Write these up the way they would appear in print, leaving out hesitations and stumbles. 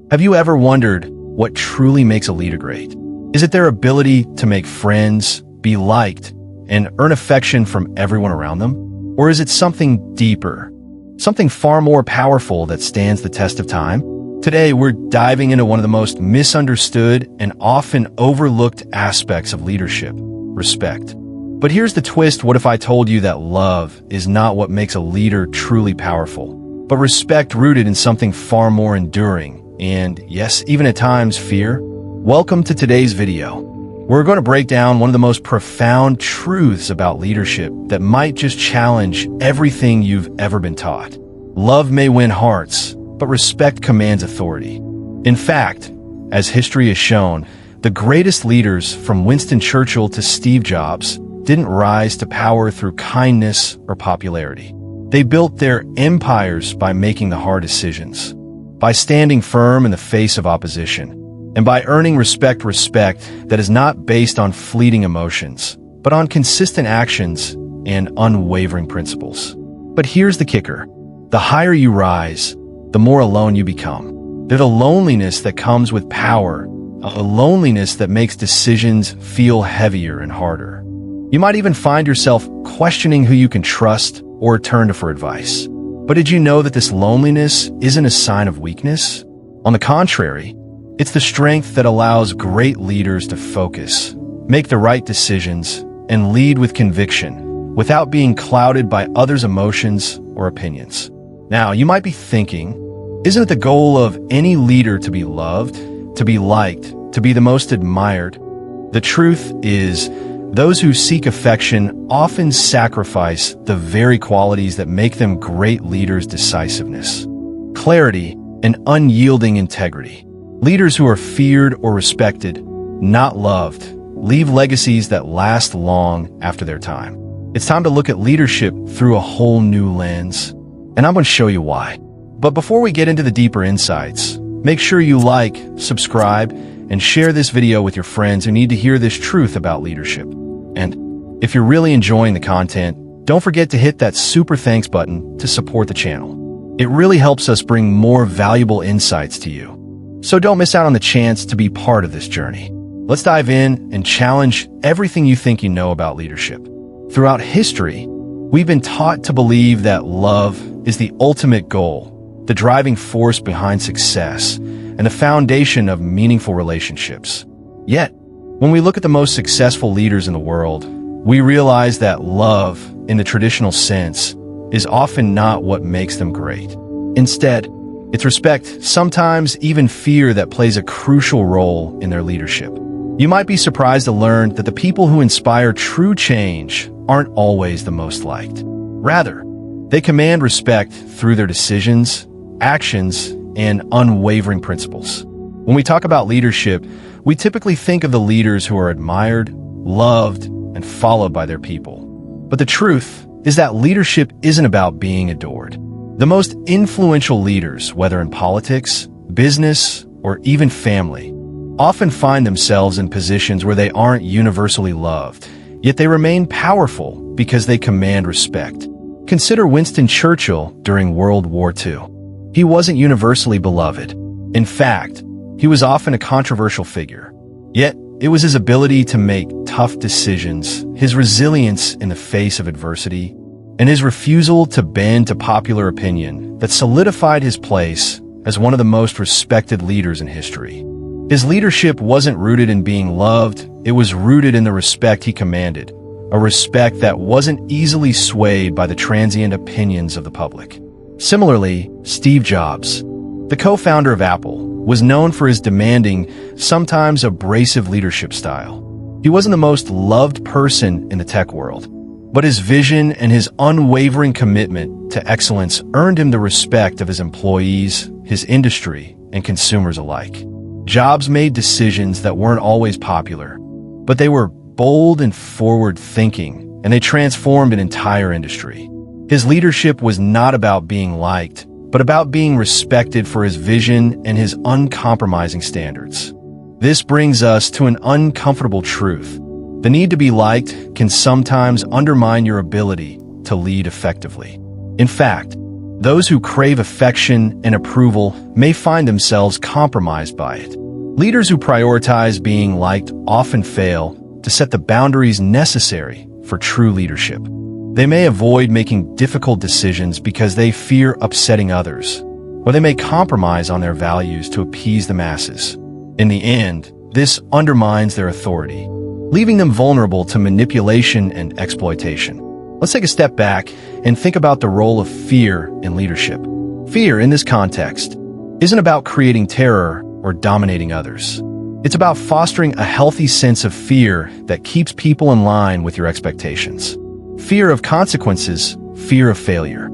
Have you ever wondered what truly makes a leader great? Is it their ability to make friends, be liked, and earn affection from everyone around them? Or is it something deeper, something far more powerful that stands the test of time? Today, we're diving into one of the most misunderstood and often overlooked aspects of leadership: respect. But here's the twist: what if I told you that love is not what makes a leader truly powerful, but respect rooted in something far more enduring, and yes, even at times, fear? Welcome to today's video. We're going to break down one of the most profound truths about leadership that might just challenge everything you've ever been taught. Love may win hearts, but respect commands authority. In fact, as history has shown, the greatest leaders, from Winston Churchill to Steve Jobs, didn't rise to power through kindness or popularity. They built their empires by making the hard decisions, by standing firm in the face of opposition, and by earning respect that is not based on fleeting emotions, but on consistent actions and unwavering principles. But here's the kicker: the higher you rise, the more alone you become. There's a loneliness that comes with power, a loneliness that makes decisions feel heavier and harder. You might even find yourself questioning who you can trust or turn to for advice. But did you know that this loneliness isn't a sign of weakness? On the contrary, it's the strength that allows great leaders to focus, make the right decisions, and lead with conviction, without being clouded by others' emotions or opinions. Now, you might be thinking, isn't it the goal of any leader to be loved, to be liked, to be the most admired? The truth is, those who seek affection often sacrifice the very qualities that make them great leaders: decisiveness, clarity, and unyielding integrity. Leaders who are feared or respected, not loved, leave legacies that last long after their time. It's time to look at leadership through a whole new lens, and I'm going to show you why. But before we get into the deeper insights, make sure you like, subscribe, and share this video with your friends who need to hear this truth about leadership. And if you're really enjoying the content, don't forget to hit that super thanks button to support the channel. It really helps us bring more valuable insights to you. So don't miss out on the chance to be part of this journey. Let's dive in and challenge everything you think you know about leadership. Throughout history, we've been taught to believe that love is the ultimate goal, the driving force behind success, and the foundation of meaningful relationships. Yet, when we look at the most successful leaders in the world, we realize that love, in the traditional sense, is often not what makes them great. Instead, it's respect, sometimes even fear, that plays a crucial role in their leadership. You might be surprised to learn that the people who inspire true change aren't always the most liked. Rather, they command respect through their decisions, actions, and unwavering principles. When we talk about leadership, we typically think of the leaders who are admired, loved, and followed by their people. But the truth is that leadership isn't about being adored. The most influential leaders, whether in politics, business, or even family, often find themselves in positions where they aren't universally loved, yet they remain powerful because they command respect. Consider Winston Churchill during World War II. He wasn't universally beloved. In fact, he was often a controversial figure. Yet, it was his ability to make tough decisions, his resilience in the face of adversity, and his refusal to bend to popular opinion that solidified his place as one of the most respected leaders in history. His leadership wasn't rooted in being loved, it was rooted in the respect he commanded, a respect that wasn't easily swayed by the transient opinions of the public. Similarly, Steve Jobs, the co-founder of Apple, was known for his demanding, sometimes abrasive leadership style. He wasn't the most loved person in the tech world, but his vision and his unwavering commitment to excellence earned him the respect of his employees, his industry, and consumers alike. Jobs made decisions that weren't always popular, but they were bold and forward-thinking, and they transformed an entire industry. His leadership was not about being liked, but about being respected for his vision and his uncompromising standards. This brings us to an uncomfortable truth. The need to be liked can sometimes undermine your ability to lead effectively. In fact, Those who crave affection and approval may find themselves compromised by it. Leaders who prioritize being liked often fail to set the boundaries necessary for true leadership. They may avoid making difficult decisions because they fear upsetting others, or they may compromise on their values to appease the masses. In the end, this undermines their authority, leaving them vulnerable to manipulation and exploitation. Let's take a step back and think about the role of fear in leadership. Fear, in this context, isn't about creating terror or dominating others. It's about fostering a healthy sense of fear that keeps people in line with your expectations. Fear of consequences, fear of failure,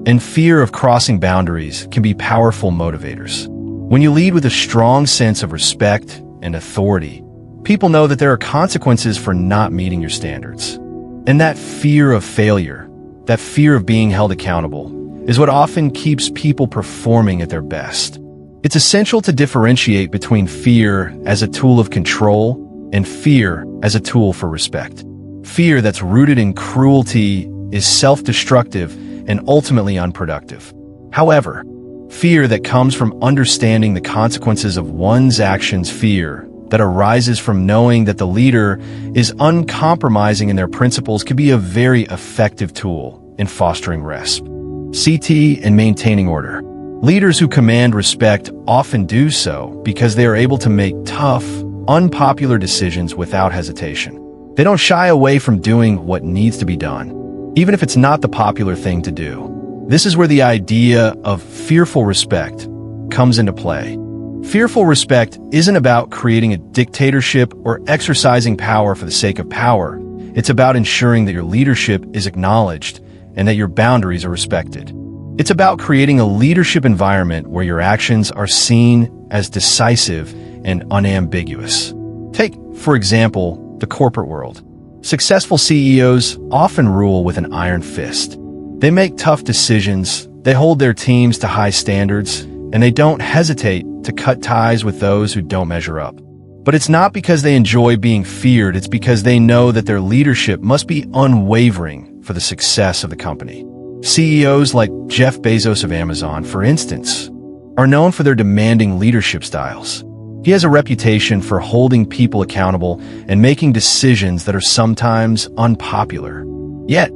and fear of crossing boundaries can be powerful motivators. When you lead with a strong sense of respect and authority, people know that there are consequences for not meeting your standards. And that fear of failure, that fear of being held accountable, is what often keeps people performing at their best. It's essential to differentiate between fear as a tool of control and fear as a tool for respect. Fear that's rooted in cruelty is self-destructive and ultimately unproductive. However, fear that comes from understanding the consequences of one's actions, fear that arises from knowing that the leader is uncompromising in their principles, can be a very effective tool in fostering respect, and maintaining order. Leaders who command respect often do so because they are able to make tough, unpopular decisions without hesitation. They don't shy away from doing what needs to be done, even if it's not the popular thing to do. This is where the idea of fearful respect comes into play. Fearful respect isn't about creating a dictatorship or exercising power for the sake of power. It's about ensuring that your leadership is acknowledged and that your boundaries are respected. It's about creating a leadership environment where your actions are seen as decisive and unambiguous. Take, for example, the corporate world. Successful CEOs often rule with an iron fist. They make tough decisions, they hold their teams to high standards, and they don't hesitate to cut ties with those who don't measure up. But it's not because they enjoy being feared, it's because they know that their leadership must be unwavering for the success of the company. CEOs like Jeff Bezos of Amazon, for instance, are known for their demanding leadership styles. He has a reputation for holding people accountable and making decisions that are sometimes unpopular. Yet,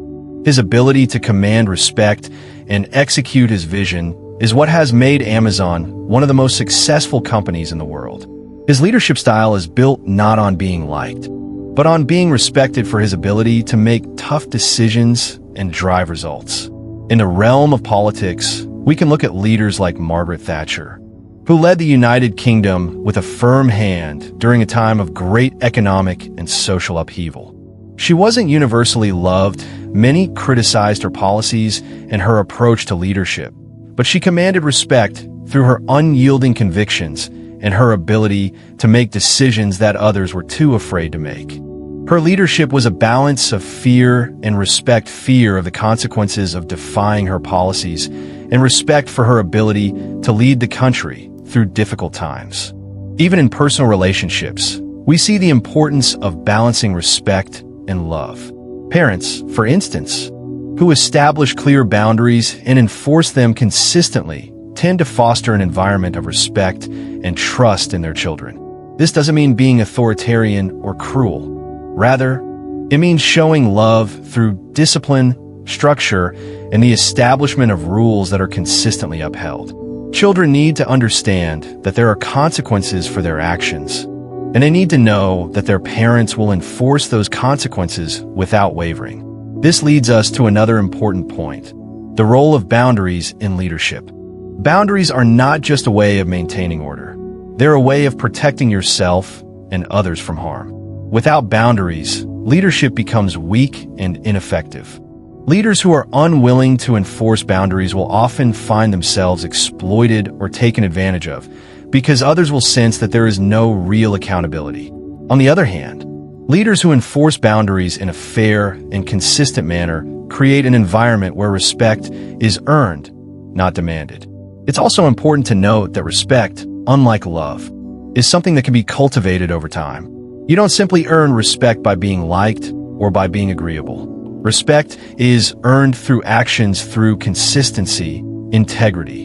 his ability to command respect and execute his vision is what has made Amazon one of the most successful companies in the world. His leadership style is built not on being liked, but on being respected for his ability to make tough decisions and drive results. In the realm of politics, we can look at leaders like Margaret Thatcher, who led the United Kingdom with a firm hand during a time of great economic and social upheaval. She wasn't universally loved, many criticized her policies and her approach to leadership, but she commanded respect through her unyielding convictions and her ability to make decisions that others were too afraid to make. Her leadership was a balance of fear and respect, fear of the consequences of defying her policies, and respect for her ability to lead the country through difficult times. Even in personal relationships, we see the importance of balancing respect and love. Parents, for instance, who establish clear boundaries and enforce them consistently, tend to foster an environment of respect and trust in their children. This doesn't mean being authoritarian or cruel. Rather, it means showing love through discipline, structure, and the establishment of rules that are consistently upheld. Children need to understand that there are consequences for their actions, and they need to know that their parents will enforce those consequences without wavering. This leads us to another important point: the role of boundaries in leadership. Boundaries are not just a way of maintaining order. They're a way of protecting yourself and others from harm. Without boundaries, leadership becomes weak and ineffective. Leaders who are unwilling to enforce boundaries will often find themselves exploited or taken advantage of, because others will sense that there is no real accountability. On the other hand, leaders who enforce boundaries in a fair and consistent manner create an environment where respect is earned, not demanded. It's also important to note that respect, unlike love, is something that can be cultivated over time. You don't simply earn respect by being liked or by being agreeable. Respect is earned through actions, through consistency, integrity,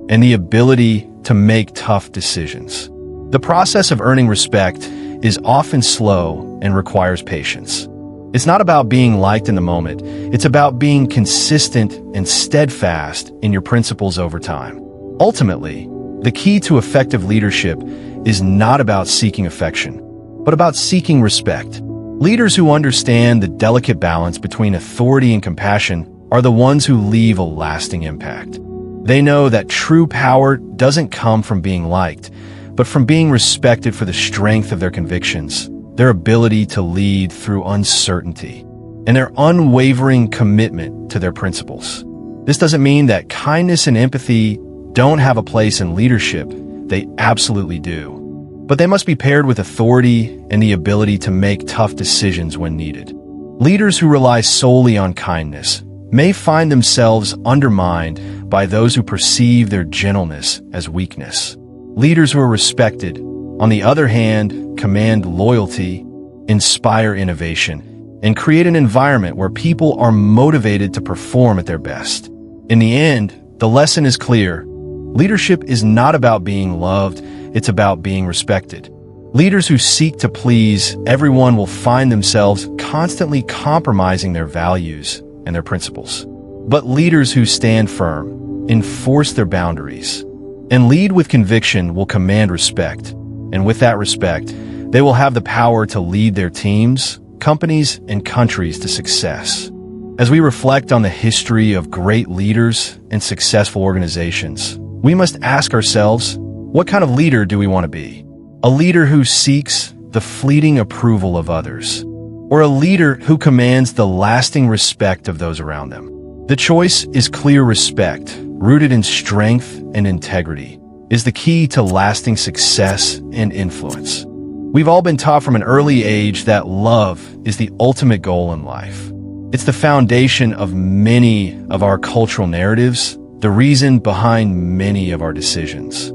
and the ability to make tough decisions. The process of earning respect is often slow and requires patience. It's not about being liked in the moment. It's about being consistent and steadfast in your principles over time. Ultimately, the key to effective leadership is not about seeking affection, but about seeking respect. Leaders who understand the delicate balance between authority and compassion are the ones who leave a lasting impact. They know that true power doesn't come from being liked, but from being respected for the strength of their convictions, their ability to lead through uncertainty, and their unwavering commitment to their principles. This doesn't mean that kindness and empathy don't have a place in leadership. They absolutely do. But they must be paired with authority and the ability to make tough decisions when needed. Leaders who rely solely on kindness may find themselves undermined by those who perceive their gentleness as weakness. Leaders who are respected, on the other hand, command loyalty, inspire innovation, and create an environment where people are motivated to perform at their best. In the end, the lesson is clear. Leadership is not about being loved, it's about being respected. Leaders who seek to please everyone will find themselves constantly compromising their values and their principles. But leaders who stand firm, enforce their boundaries, and lead with conviction will command respect. And with that respect, they will have the power to lead their teams, companies, and countries to success. As we reflect on the history of great leaders and successful organizations, we must ask ourselves, what kind of leader do we want to be? A leader who seeks the fleeting approval of others, or a leader who commands the lasting respect of those around them? The choice is clear. Respect, rooted in strength and integrity, is the key to lasting success and influence. We've all been taught from an early age that love is the ultimate goal in life. It's the foundation of many of our cultural narratives, the reason behind many of our decisions,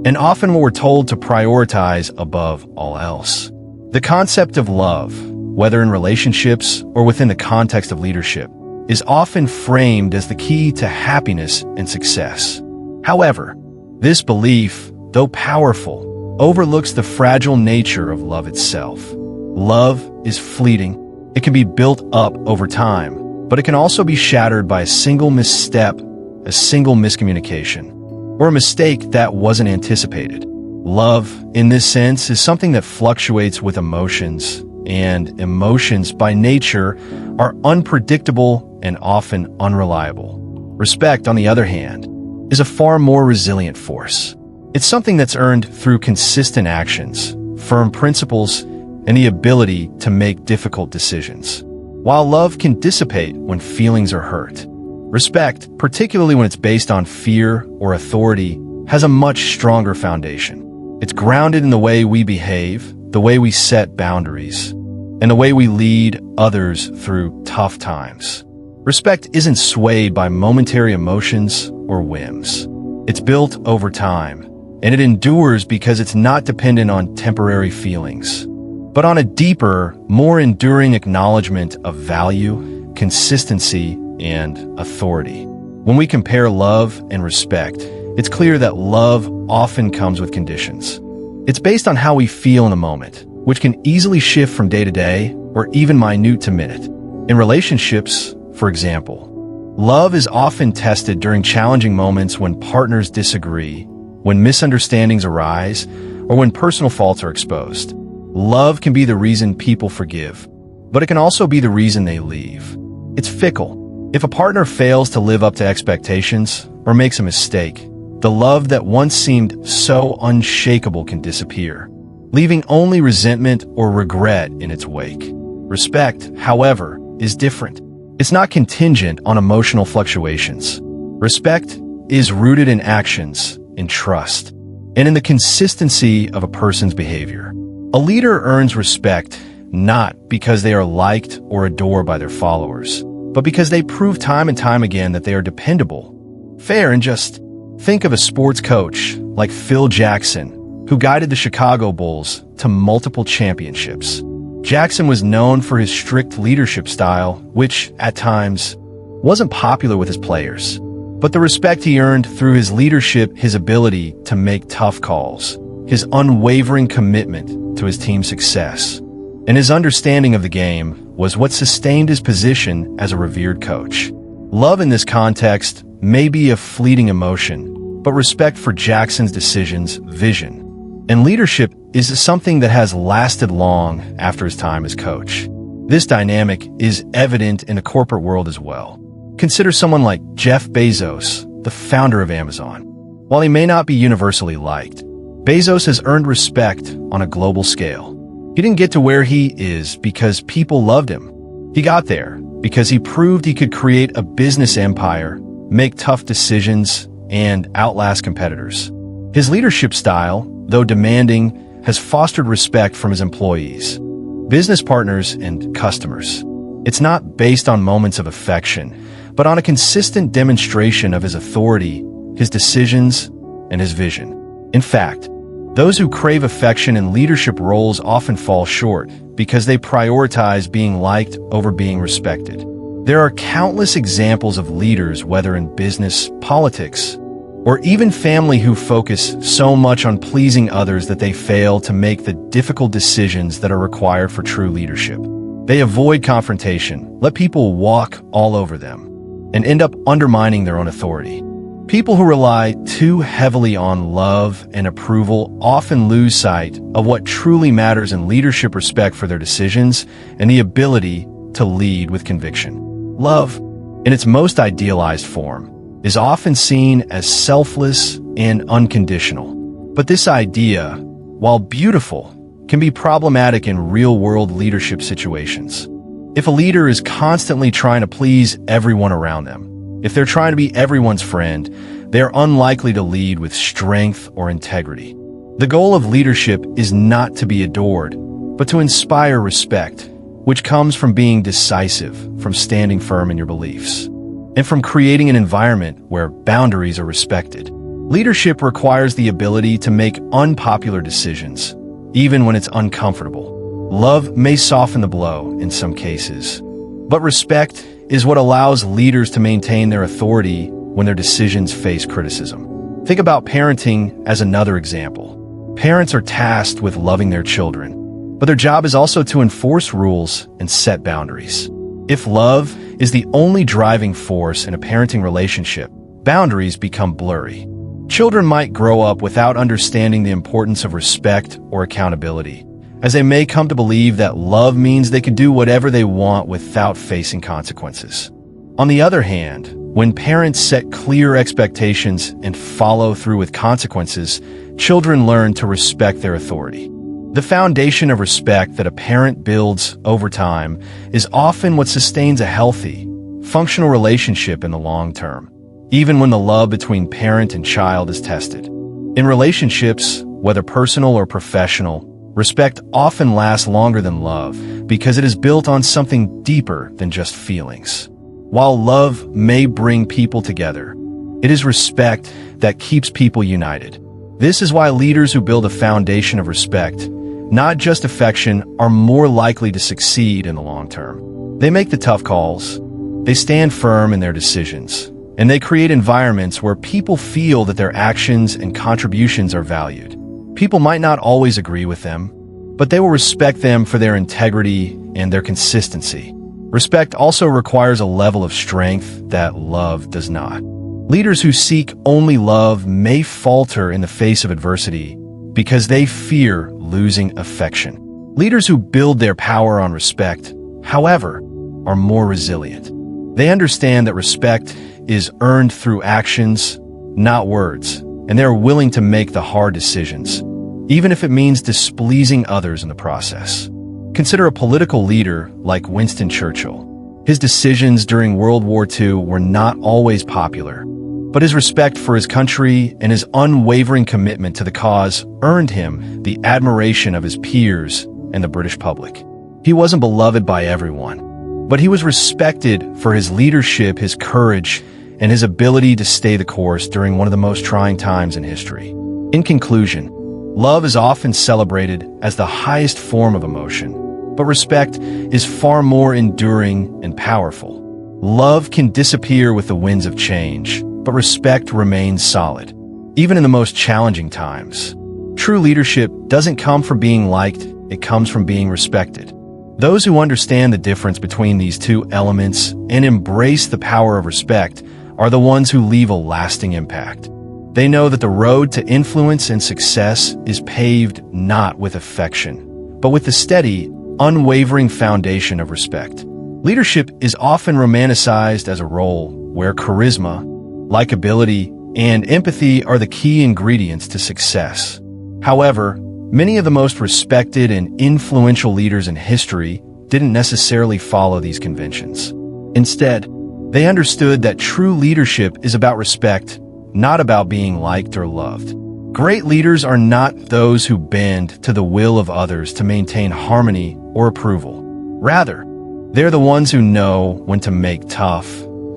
and often what we're told to prioritize above all else. The concept of love, whether in relationships or within the context of leadership, is often framed as the key to happiness and success. However, this belief, though powerful, overlooks the fragile nature of love itself. Love is fleeting. It can be built up over time, but it can also be shattered by a single misstep, a single miscommunication, or a mistake that wasn't anticipated. Love, in this sense, is something that fluctuates with emotions, and emotions by nature are unpredictable and often unreliable. Respect, on the other hand, is a far more resilient force. It's something that's earned through consistent actions, firm principles, and the ability to make difficult decisions. While love can dissipate when feelings are hurt, respect, particularly when it's based on fear or authority, has a much stronger foundation. It's grounded in the way we behave, the way we set boundaries, and the way we lead others through tough times. Respect isn't swayed by momentary emotions or whims. It's built over time, and it endures because it's not dependent on temporary feelings, but on a deeper, more enduring acknowledgement of value, consistency, and authority. When we compare love and respect, it's clear that love often comes with conditions. It's based on how we feel in the moment, which can easily shift from day to day or even minute to minute. In relationships, for example, love is often tested during challenging moments when partners disagree, when misunderstandings arise, or when personal faults are exposed. Love can be the reason people forgive, but it can also be the reason they leave. It's fickle. If a partner fails to live up to expectations or makes a mistake, the love that once seemed so unshakable can disappear, leaving only resentment or regret in its wake. Respect, however, is different. It's not contingent on emotional fluctuations. Respect is rooted in actions, in trust, and in the consistency of a person's behavior. A leader earns respect not because they are liked or adored by their followers, but because they prove time and time again that they are dependable, fair, and just. Think of a sports coach like Phil Jackson, who guided the Chicago Bulls to multiple championships. Jackson was known for his strict leadership style, which, at times, wasn't popular with his players. but the respect he earned through his leadership, his ability to make tough calls, his unwavering commitment to his team's success, and his understanding of the game was what sustained his position as a revered coach. Love in this context may be a fleeting emotion, but respect for Jackson's decisions, vision, and leadership is something that has lasted long after his time as coach. This dynamic is evident in the corporate world as well. Consider someone like Jeff Bezos, the founder of Amazon. While he may not be universally liked, Bezos has earned respect on a global scale. He didn't get to where he is because people loved him. He got there because he proved he could create a business empire, make tough decisions, and outlast competitors. His leadership style, though demanding, has fostered respect from his employees, business partners, and customers. It's not based on moments of affection, but on a consistent demonstration of his authority, his decisions, and his vision. In fact, those who crave affection in leadership roles often fall short because they prioritize being liked over being respected. There are countless examples of leaders, whether in business, politics, or even family, who focus so much on pleasing others that they fail to make the difficult decisions that are required for true leadership. They avoid confrontation, let people walk all over them, and end up undermining their own authority. People who rely too heavily on love and approval often lose sight of what truly matters in leadership: respect for their decisions and the ability to lead with conviction. Love, in its most idealized form, is often seen as selfless and unconditional. But this idea, while beautiful, can be problematic in real-world leadership situations. If a leader is constantly trying to please everyone around them, if they're trying to be everyone's friend, they're unlikely to lead with strength or integrity. The goal of leadership is not to be adored, but to inspire respect, which comes from being decisive, from standing firm in your beliefs, and from creating an environment where boundaries are respected. Leadership requires the ability to make unpopular decisions, even when it's uncomfortable. Love may soften the blow in some cases, but respect is what allows leaders to maintain their authority when their decisions face criticism. Think about parenting as another example. Parents are tasked with loving their children, but their job is also to enforce rules and set boundaries. If love is the only driving force in a parenting relationship, boundaries become blurry. Children might grow up without understanding the importance of respect or accountability, as they may come to believe that love means they can do whatever they want without facing consequences. On the other hand, when parents set clear expectations and follow through with consequences, children learn to respect their authority. The foundation of respect that a parent builds over time is often what sustains a healthy, functional relationship in the long term, even when the love between parent and child is tested. In relationships, whether personal or professional, respect often lasts longer than love because it is built on something deeper than just feelings. While love may bring people together, it is respect that keeps people united. This is why leaders who build a foundation of respect, not just affection, are more likely to succeed in the long term. They make the tough calls, they stand firm in their decisions, and they create environments where people feel that their actions and contributions are valued. People might not always agree with them, but they will respect them for their integrity and their consistency. Respect also requires a level of strength that love does not. Leaders who seek only love may falter in the face of adversity because they fear losing affection. Leaders who build their power on respect, however, are more resilient. They understand that respect is earned through actions, not words, and they are willing to make the hard decisions, even if it means displeasing others in the process. Consider a political leader like Winston Churchill. His decisions during World War II were not always popular, but his respect for his country and his unwavering commitment to the cause earned him the admiration of his peers and the British public. He wasn't beloved by everyone, but he was respected for his leadership, his courage, and his ability to stay the course during one of the most trying times in history. In conclusion, love is often celebrated as the highest form of emotion, but respect is far more enduring and powerful. Love can disappear with the winds of change, but but respect remains solid, even in the most challenging times. True leadership doesn't come from being liked, it comes from being respected. Those who understand the difference between these two elements and embrace the power of respect are the ones who leave a lasting impact. They know that the road to influence and success is paved not with affection, but with the steady, unwavering foundation of respect. Leadership is often romanticized as a role where charisma, likability, and empathy are the key ingredients to success. However, many of the most respected and influential leaders in history didn't necessarily follow these conventions. Instead, they understood that true leadership is about respect, not about being liked or loved. Great leaders are not those who bend to the will of others to maintain harmony or approval. Rather, they're the ones who know when to make tough,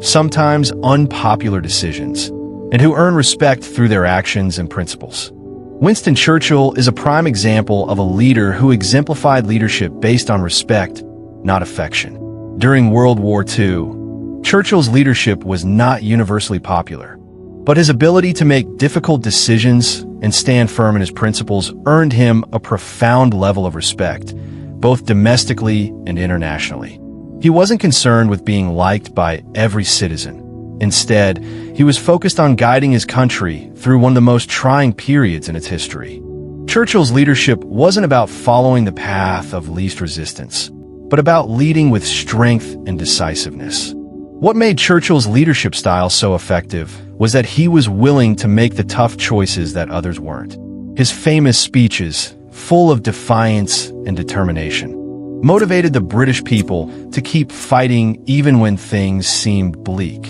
sometimes unpopular decisions, and who earn respect through their actions and principles. Winston Churchill is a prime example of a leader who exemplified leadership based on respect, not affection. During World War II, Churchill's leadership was not universally popular, but his ability to make difficult decisions and stand firm in his principles earned him a profound level of respect, both domestically and internationally. He wasn't concerned with being liked by every citizen. Instead, he was focused on guiding his country through one of the most trying periods in its history. Churchill's leadership wasn't about following the path of least resistance, but about leading with strength and decisiveness. What made Churchill's leadership style so effective was that he was willing to make the tough choices that others weren't. His famous speeches, full of defiance and determination, motivated the British people to keep fighting even when things seemed bleak.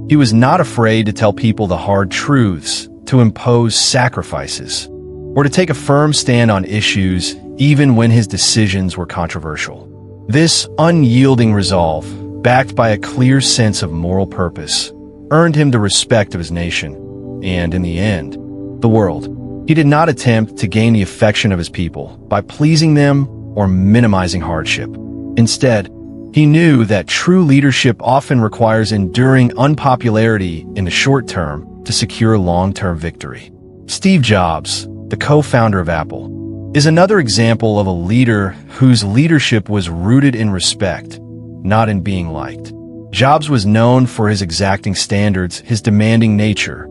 He was not afraid to tell people the hard truths, to impose sacrifices, or to take a firm stand on issues even when his decisions were controversial. This unyielding resolve, backed by a clear sense of moral purpose, earned him the respect of his nation, and in the end, the world. He did not attempt to gain the affection of his people by pleasing them or minimizing hardship. Instead, he knew that true leadership often requires enduring unpopularity in the short term to secure long-term victory. Steve Jobs, the co-founder of Apple, is another example of a leader whose leadership was rooted in respect, not in being liked. Jobs was known for his exacting standards, his demanding nature,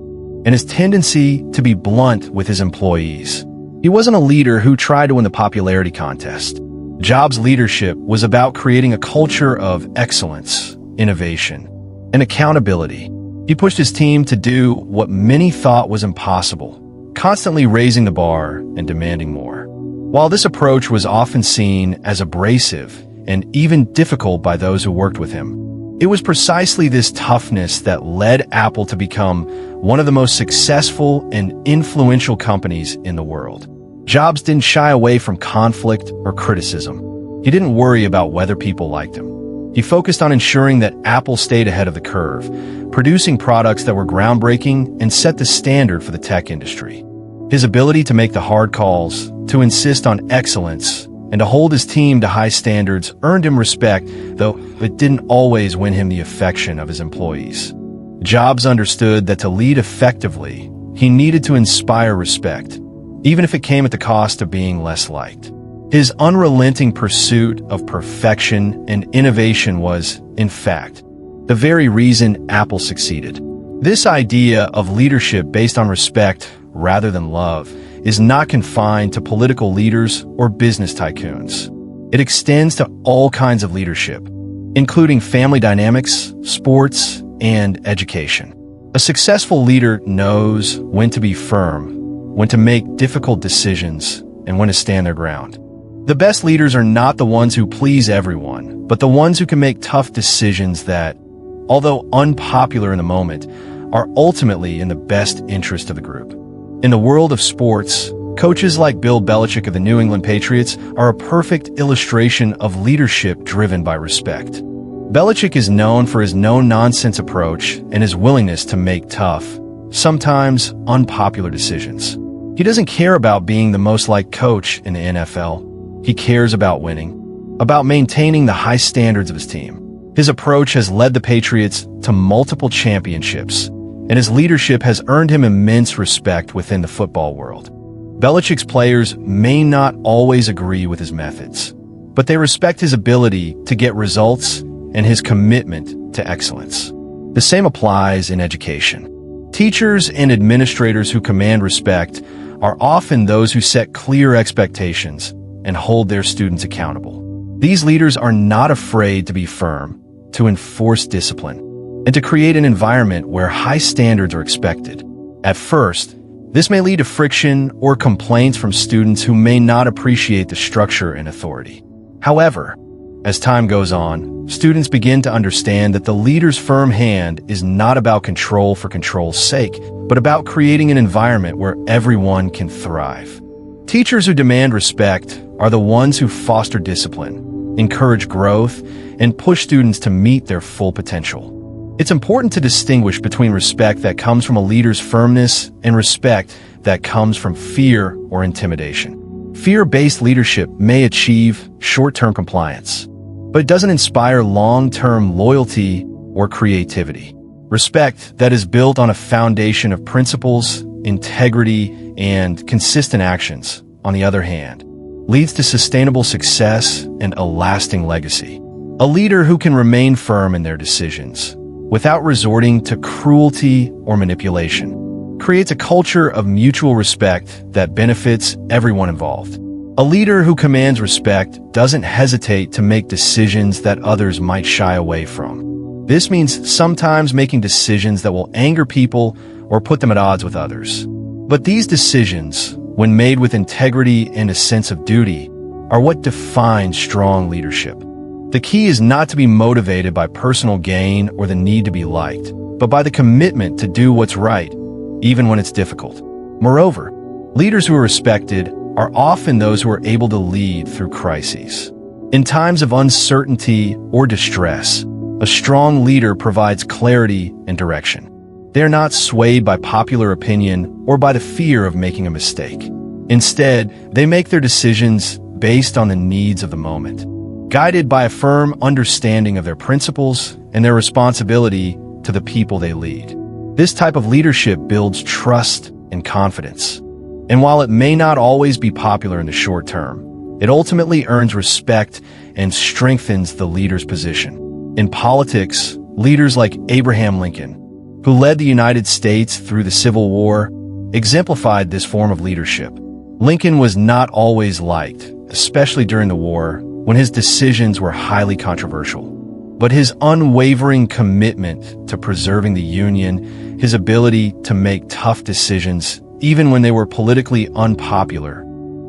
and his tendency to be blunt with his employees. He wasn't a leader who tried to win the popularity contest. Jobs' leadership was about creating a culture of excellence, innovation, and accountability. He pushed his team to do what many thought was impossible, constantly raising the bar and demanding more. While this approach was often seen as abrasive and even difficult by those who worked with him, it was precisely this toughness that led Apple to become one of the most successful and influential companies in the world. Jobs didn't shy away from conflict or criticism. He didn't worry about whether people liked him. He focused on ensuring that Apple stayed ahead of the curve, producing products that were groundbreaking and set the standard for the tech industry. His ability to make the hard calls, to insist on excellence, and to hold his team to high standards earned him respect, though it didn't always win him the affection of his employees. Jobs understood that to lead effectively, he needed to inspire respect, even if it came at the cost of being less liked. His unrelenting pursuit of perfection and innovation was, in fact, the very reason Apple succeeded. This idea of leadership based on respect rather than love is not confined to political leaders or business tycoons. It extends to all kinds of leadership, including family dynamics, sports, and education. A successful leader knows when to be firm, when to make difficult decisions, and when to stand their ground. The best leaders are not the ones who please everyone, but the ones who can make tough decisions that, although unpopular in the moment, are ultimately in the best interest of the group. In the world of sports, coaches like Bill Belichick of the New England Patriots are a perfect illustration of leadership driven by respect. Belichick is known for his no-nonsense approach and his willingness to make tough, sometimes unpopular decisions. He doesn't care about being the most liked coach in the NFL. He cares about winning, about maintaining the high standards of his team. His approach has led the Patriots to multiple championships, and his leadership has earned him immense respect within the football world. Belichick's players may not always agree with his methods, but they respect his ability to get results and his commitment to excellence. The same applies in education. Teachers and administrators who command respect are often those who set clear expectations and hold their students accountable. These leaders are not afraid to be firm, to enforce discipline, and to create an environment where high standards are expected. At first, this may lead to friction or complaints from students who may not appreciate the structure and authority. However, as time goes on, students begin to understand that the leader's firm hand is not about control for control's sake, but about creating an environment where everyone can thrive. Teachers who demand respect are the ones who foster discipline, encourage growth, and push students to meet their full potential. It's important to distinguish between respect that comes from a leader's firmness and respect that comes from fear or intimidation. Fear-based leadership may achieve short-term compliance, but it doesn't inspire long-term loyalty or creativity. Respect that is built on a foundation of principles, integrity, and consistent actions, on the other hand, leads to sustainable success and a lasting legacy. A leader who can remain firm in their decisions, without resorting to cruelty or manipulation, creates a culture of mutual respect that benefits everyone involved. A leader who commands respect doesn't hesitate to make decisions that others might shy away from. This means sometimes making decisions that will anger people or put them at odds with others. But these decisions, when made with integrity and a sense of duty, are what define strong leadership. The key is not to be motivated by personal gain or the need to be liked, but by the commitment to do what's right, even when it's difficult. Moreover, leaders who are respected are often those who are able to lead through crises. In times of uncertainty or distress, a strong leader provides clarity and direction. They are not swayed by popular opinion or by the fear of making a mistake. Instead, they make their decisions based on the needs of the moment, guided by a firm understanding of their principles and their responsibility to the people they lead. This type of leadership builds trust and confidence. And while it may not always be popular in the short term, it ultimately earns respect and strengthens the leader's position. In politics, leaders like Abraham Lincoln, who led the United States through the Civil War, exemplified this form of leadership. Lincoln was not always liked, especially during the war, when his decisions were highly controversial. But his unwavering commitment to preserving the Union, his ability to make tough decisions even when they were politically unpopular,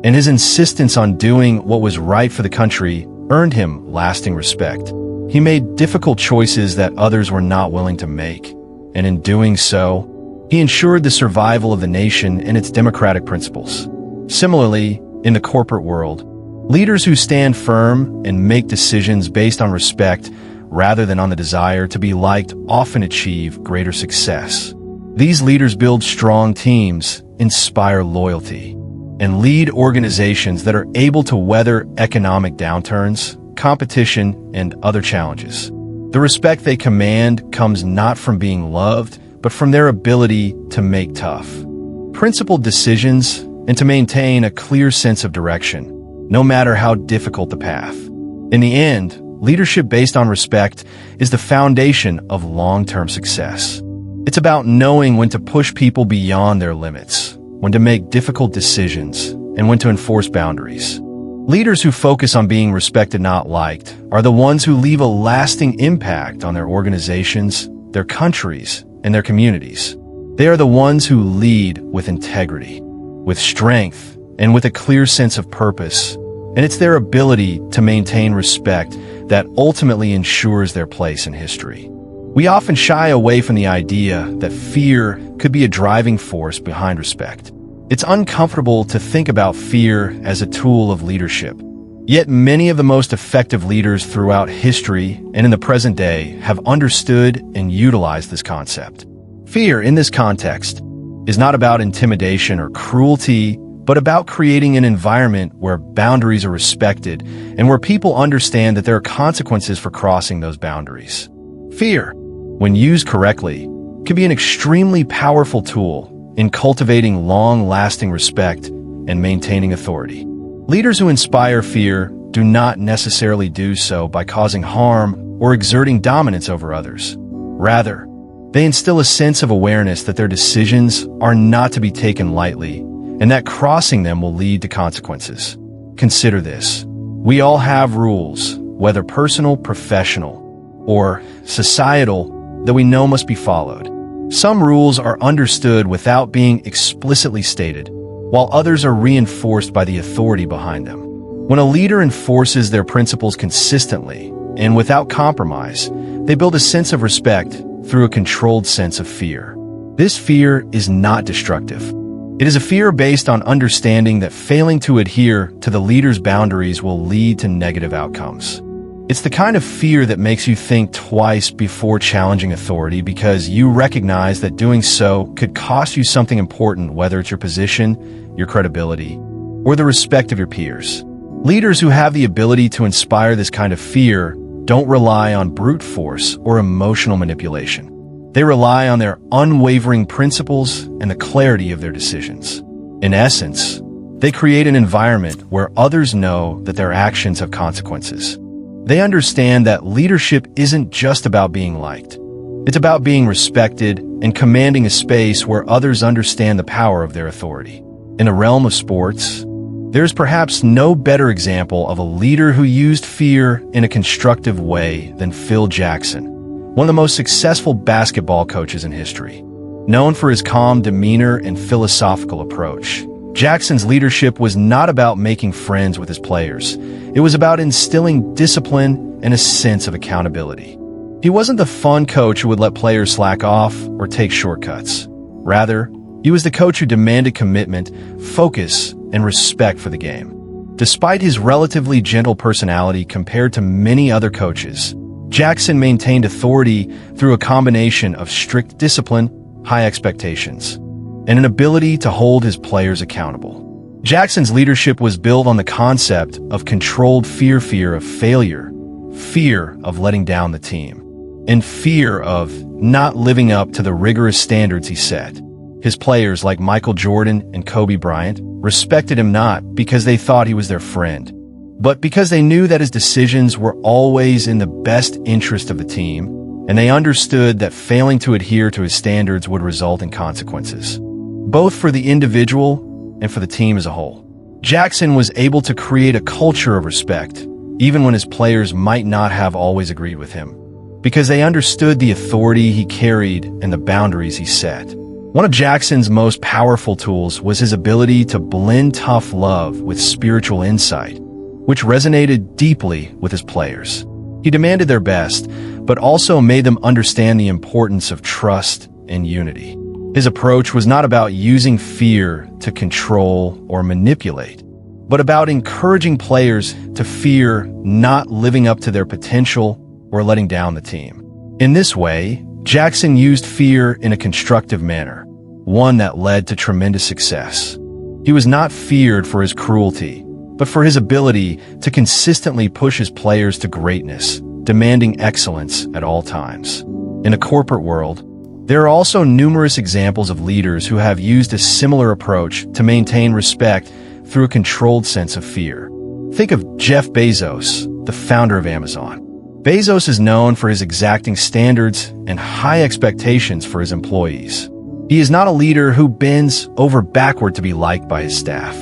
and his insistence on doing what was right for the country earned him lasting respect. He made difficult choices that others were not willing to make, and in doing so, he ensured the survival of the nation and its democratic principles. Similarly, in the corporate world, leaders who stand firm and make decisions based on respect rather than on the desire to be liked often achieve greater success. These leaders build strong teams, inspire loyalty, and lead organizations that are able to weather economic downturns, competition, and other challenges. The respect they command comes not from being loved, but from their ability to make tough, principled decisions and to maintain a clear sense of direction, no matter how difficult the path. In the end, leadership based on respect is the foundation of long-term success. It's about knowing when to push people beyond their limits, when to make difficult decisions, and when to enforce boundaries. Leaders who focus on being respected, not liked, are the ones who leave a lasting impact on their organizations, their countries, and their communities. They are the ones who lead with integrity, with strength, and with a clear sense of purpose, and it's their ability to maintain respect that ultimately ensures their place in history. We often shy away from the idea that fear could be a driving force behind respect. It's uncomfortable to think about fear as a tool of leadership. Yet many of the most effective leaders throughout history and in the present day have understood and utilized this concept. Fear, in this context, is not about intimidation or cruelty, but about creating an environment where boundaries are respected and where people understand that there are consequences for crossing those boundaries. Fear, when used correctly, can be an extremely powerful tool in cultivating long-lasting respect and maintaining authority. Leaders who inspire fear do not necessarily do so by causing harm or exerting dominance over others. Rather, they instill a sense of awareness that their decisions are not to be taken lightly and that crossing them will lead to consequences. Consider this. We all have rules, whether personal, professional, or societal, that we know must be followed. Some rules are understood without being explicitly stated, while others are reinforced by the authority behind them. When a leader enforces their principles consistently and without compromise, they build a sense of respect through a controlled sense of fear. This fear is not destructive. It is a fear based on understanding that failing to adhere to the leader's boundaries will lead to negative outcomes. It's the kind of fear that makes you think twice before challenging authority because you recognize that doing so could cost you something important, whether it's your position, your credibility, or the respect of your peers. Leaders who have the ability to inspire this kind of fear don't rely on brute force or emotional manipulation. They rely on their unwavering principles and the clarity of their decisions. In essence, they create an environment where others know that their actions have consequences. They understand that leadership isn't just about being liked. It's about being respected and commanding a space where others understand the power of their authority. In the realm of sports, there's perhaps no better example of a leader who used fear in a constructive way than Phil Jackson, one of the most successful basketball coaches in history. Known for his calm demeanor and philosophical approach, Jackson's leadership was not about making friends with his players. It was about instilling discipline and a sense of accountability. He wasn't the fun coach who would let players slack off or take shortcuts. Rather, he was the coach who demanded commitment, focus, and respect for the game. Despite his relatively gentle personality compared to many other coaches, Jackson maintained authority through a combination of strict discipline, high expectations, and an ability to hold his players accountable. Jackson's leadership was built on the concept of controlled fear of failure, fear of letting down the team, and fear of not living up to the rigorous standards he set. His players, like Michael Jordan and Kobe Bryant, respected him not because they thought he was their friend, but because they knew that his decisions were always in the best interest of the team, and they understood that failing to adhere to his standards would result in consequences, both for the individual and for the team as a whole. Jackson was able to create a culture of respect, even when his players might not have always agreed with him, because they understood the authority he carried and the boundaries he set. One of Jackson's most powerful tools was his ability to blend tough love with spiritual insight, which resonated deeply with his players. He demanded their best, but also made them understand the importance of trust and unity. His approach was not about using fear to control or manipulate, but about encouraging players to fear not living up to their potential or letting down the team. In this way, Jackson used fear in a constructive manner, one that led to tremendous success. He was not feared for his cruelty, but for his ability to consistently push his players to greatness, demanding excellence at all times. In a corporate world, there are also numerous examples of leaders who have used a similar approach to maintain respect through a controlled sense of fear. Think of Jeff Bezos, the founder of Amazon. Bezos is known for his exacting standards and high expectations for his employees. He is not a leader who bends over backward to be liked by his staff.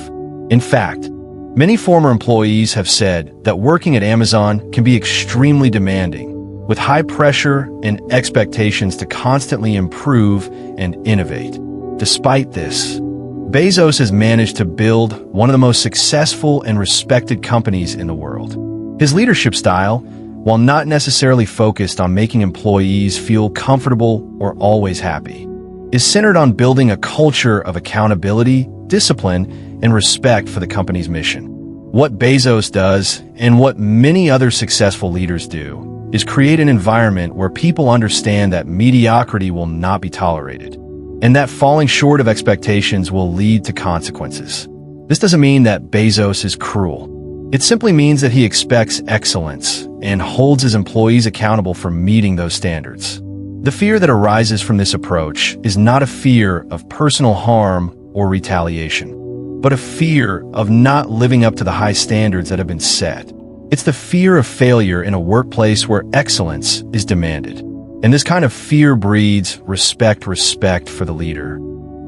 In fact, many former employees have said that working at Amazon can be extremely demanding, with high pressure and expectations to constantly improve and innovate. Despite this, Bezos has managed to build one of the most successful and respected companies in the world. His leadership style, while not necessarily focused on making employees feel comfortable or always happy, is centered on building a culture of accountability, discipline, and respect for the company's mission. What Bezos does, and what many other successful leaders do, is create an environment where people understand that mediocrity will not be tolerated, and that falling short of expectations will lead to consequences. This doesn't mean that Bezos is cruel. It simply means that he expects excellence and holds his employees accountable for meeting those standards. The fear that arises from this approach is not a fear of personal harm or retaliation, but a fear of not living up to the high standards that have been set. It's the fear of failure in a workplace where excellence is demanded. And this kind of fear breeds respect for the leader,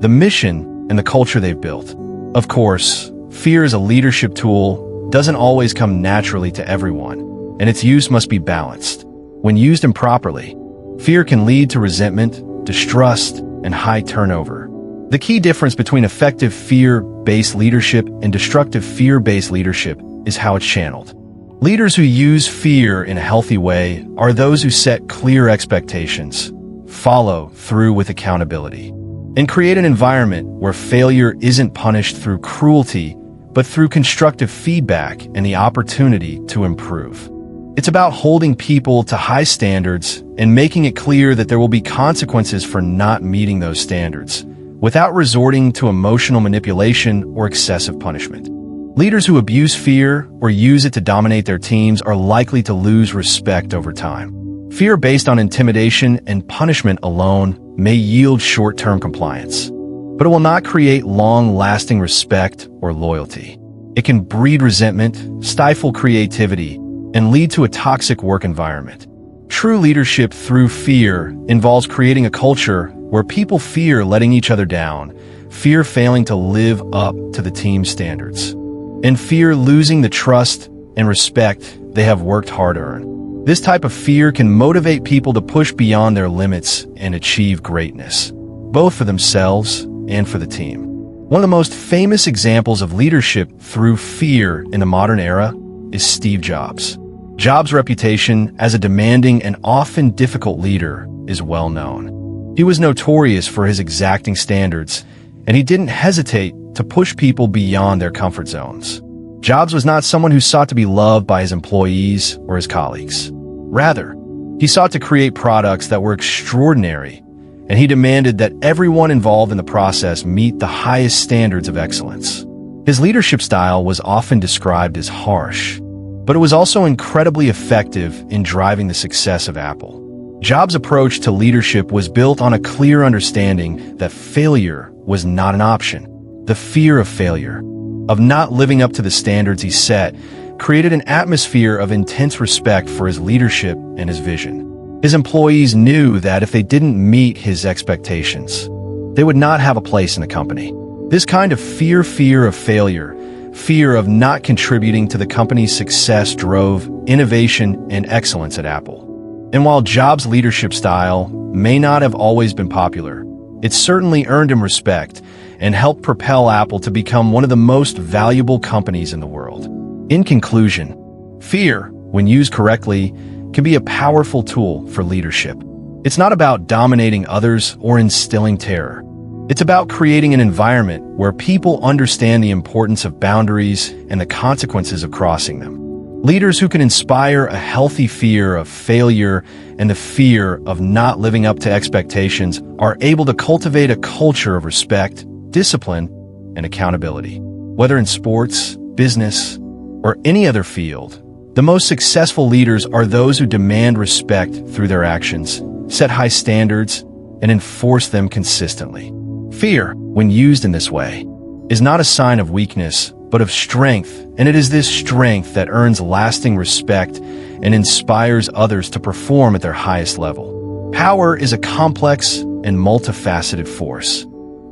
the mission, and the culture they've built. Of course, fear as a leadership tool doesn't always come naturally to everyone, and its use must be balanced. When used improperly, fear can lead to resentment, distrust, and high turnover. The key difference between effective fear-based leadership and destructive fear-based leadership is how it's channeled. Leaders who use fear in a healthy way are those who set clear expectations, follow through with accountability, and create an environment where failure isn't punished through cruelty, but through constructive feedback and the opportunity to improve. It's about holding people to high standards and making it clear that there will be consequences for not meeting those standards, without resorting to emotional manipulation or excessive punishment. Leaders who abuse fear or use it to dominate their teams are likely to lose respect over time. Fear based on intimidation and punishment alone may yield short-term compliance, but it will not create long-lasting respect or loyalty. It can breed resentment, stifle creativity, and lead to a toxic work environment. True leadership through fear involves creating a culture where people fear letting each other down, fear failing to live up to the team's standards, and fear losing the trust and respect they have worked hard to earn. This type of fear can motivate people to push beyond their limits and achieve greatness, both for themselves and for the team. One of the most famous examples of leadership through fear in the modern era is Steve Jobs. Jobs' reputation as a demanding and often difficult leader is well known. He was notorious for his exacting standards, and he didn't hesitate to push people beyond their comfort zones. Jobs was not someone who sought to be loved by his employees or his colleagues. Rather, he sought to create products that were extraordinary, and he demanded that everyone involved in the process meet the highest standards of excellence. His leadership style was often described as harsh, but it was also incredibly effective in driving the success of Apple. Jobs' approach to leadership was built on a clear understanding that failure was not an option. The fear of failure, of not living up to the standards he set, created an atmosphere of intense respect for his leadership and his vision. His employees knew that if they didn't meet his expectations, they would not have a place in the company. This kind of fear of failure, fear of not contributing to the company's success drove innovation and excellence at Apple. And while Jobs' leadership style may not have always been popular, it certainly earned him respect and helped propel Apple to become one of the most valuable companies in the world. In conclusion, fear, when used correctly, can be a powerful tool for leadership. It's not about dominating others or instilling terror. It's about creating an environment where people understand the importance of boundaries and the consequences of crossing them. Leaders who can inspire a healthy fear of failure and the fear of not living up to expectations are able to cultivate a culture of respect, discipline, and accountability. Whether in sports, business, or any other field, the most successful leaders are those who demand respect through their actions, set high standards, and enforce them consistently. Fear, when used in this way, is not a sign of weakness, but of strength, and it is this strength that earns lasting respect and inspires others to perform at their highest level. Power is a complex and multifaceted force,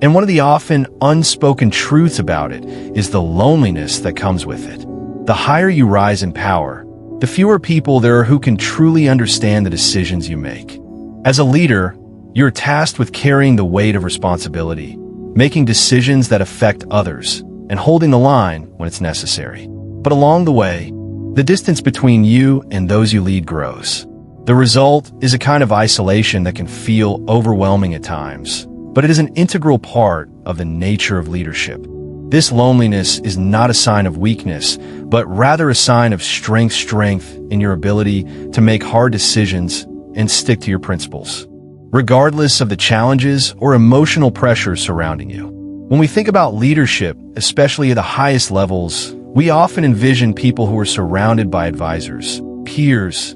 and one of the often unspoken truths about it is the loneliness that comes with it. The higher you rise in power, the fewer people there are who can truly understand the decisions you make. As a leader, you're tasked with carrying the weight of responsibility, making decisions that affect others, and holding the line when it's necessary. But along the way, the distance between you and those you lead grows. The result is a kind of isolation that can feel overwhelming at times, but it is an integral part of the nature of leadership. This loneliness is not a sign of weakness, but rather a sign of strength in your ability to make hard decisions and stick to your principles, regardless of the challenges or emotional pressures surrounding you. When we think about leadership, especially at the highest levels, we often envision people who are surrounded by advisors, peers,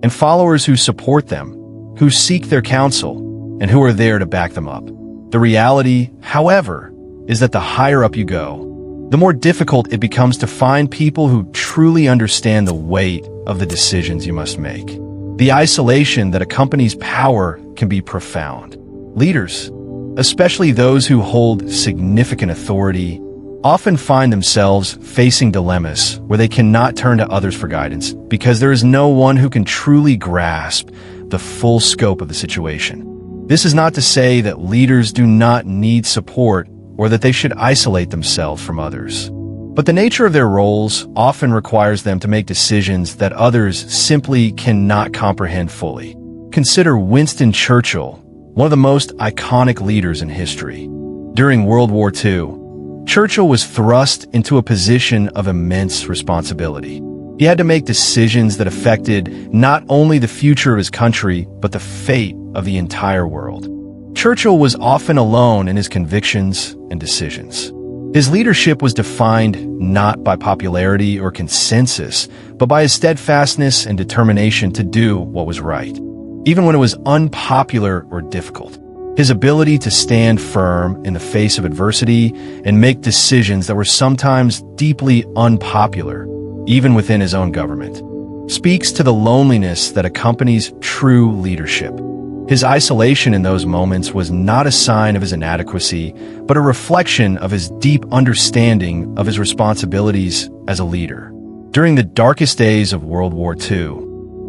and followers who support them, who seek their counsel, and who are there to back them up. The reality, however, is that the higher up you go, the more difficult it becomes to find people who truly understand the weight of the decisions you must make. The isolation that accompanies power can be profound. Leaders, especially those who hold significant authority, often find themselves facing dilemmas where they cannot turn to others for guidance because there is no one who can truly grasp the full scope of the situation. This is not to say that leaders do not need support or that they should isolate themselves from others. But the nature of their roles often requires them to make decisions that others simply cannot comprehend fully. Consider Winston Churchill, one of the most iconic leaders in history. During World War II, Churchill was thrust into a position of immense responsibility. He had to make decisions that affected not only the future of his country, but the fate of the entire world. Churchill was often alone in his convictions and decisions. His leadership was defined not by popularity or consensus, but by his steadfastness and determination to do what was right, even when it was unpopular or difficult. His ability to stand firm in the face of adversity and make decisions that were sometimes deeply unpopular, even within his own government, speaks to the loneliness that accompanies true leadership. His isolation in those moments was not a sign of his inadequacy, but a reflection of his deep understanding of his responsibilities as a leader. During the darkest days of World War II,